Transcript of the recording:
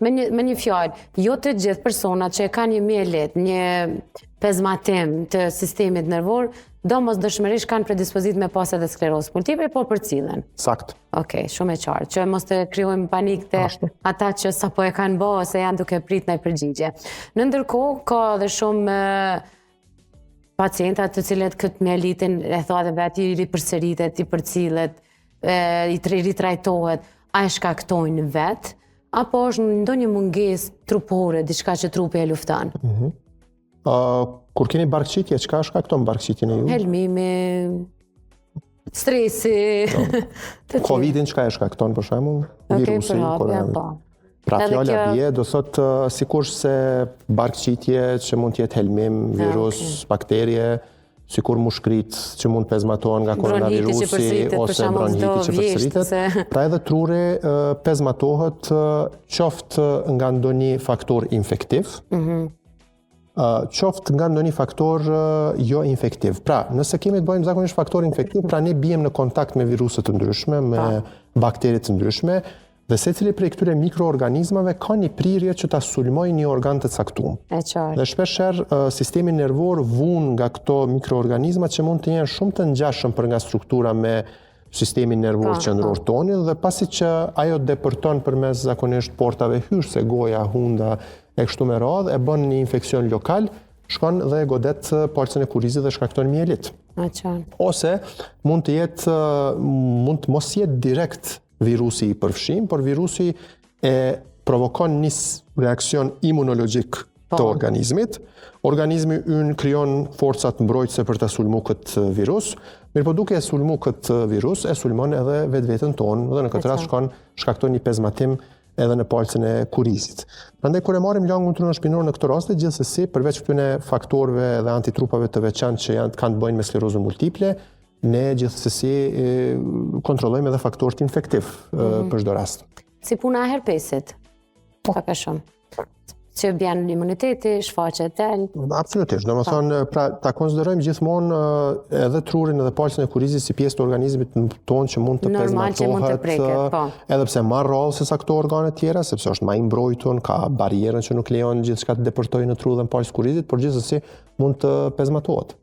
Me një fjalë, jo të gjithë personat që kanë një mielit, një pezmatim të sistemit nervor, domosdoshmërisht kanë predispozit me pas edhe sklerozë multiple, por përcillen. Sakt. Okej, shumë e qartë, që mos të krijojmë panik te ata që sapo e kanë bërë ose janë duke prit në përgjigje. Në ndërkohë, ka edhe shumë pacienta të cilët këtë mielitin e thotë vetë i ripërsëritet, i përcillet, i ritrajtohet, a e shkaktojnë vetë, apo është ndonjë mungesë trupore, diçka që trupi e lufton? Kur keni barkëqitje, çka shkakton barkëqitjen e ju? Helmimi, stresi. Covidin çka e shkakton për shembull? Virusi, koronavirus. Pra fjala bie do thotë sikur se barkëqitje që mund të jetë helmim, virus, bakterie, sikur mushkrit që mund pezmatohen nga koronavirusi ose bronhiti që përsëritet. Pra edhe truri pezmatohet qoftë nga ndonjë faktor infektiv, qoftë nga ndonjë faktor jo infektiv. Pra, nëse kemi të bëjmë zakonisht faktor infektiv, pra ne bijem në kontakt me viruset të ndryshme, me bakteriet të ndryshme, dhe secili prej këtyre mikroorganizmave ka një prirje që ta sulmojë një organ të caktuar. Dhe shpeshherë sistemi nervor vun nga këto mikroorganizma që mund të jenë shumë të ngjashëm për nga struktura me sistemin nervor qendror tonin, dhe pasi që ajo depërton përmes zakonisht portave hyrëse, goja, hunda e kështu me radhë, e bën një infeksion lokal, shkon dhe godet polcën e kurizit dhe shkakton mielit. Ose mund të mos jetë direkt virusi i përfshim, por virusi e provokon një reakcion imunologjik të organizmit. Organizmi ynë krijon forcat mbrojtëse për ta sulmu këtë virus, mirëpo duke e sulmu këtë virus, e sulmon edhe vetveten tonë, dhe në këtë rast shkakton një pezmatim edhe në palcën e kurizit. Prandaj kur e marrim langun trunor shpinor në këtë rast, gjithsesi përveç këtyre faktorëve dhe antitrupave të veçantë që kanë të bëjnë me sklerozën multiple, ne gjithsesi kontrollojmë edhe faktorët infektiv për çdo rast. Si puna e herpesit? Pak a shumë. Që bjen imuniteti, shfaqet del. Absolutisht. Domethënë, pra ta konsiderojmë gjithmonë edhe trurin edhe palcën e kurizit si pjesë të organizmit tonë që mund të pezmatohet, edhe pse marr rrollë se sa këto organe tjera, sepse është më i mbrojtur, ka barierën që nuk lejon gjithçka të depërtojë në tru dhe në palcë kurizit, por gjithsesi mund të pezmatohet.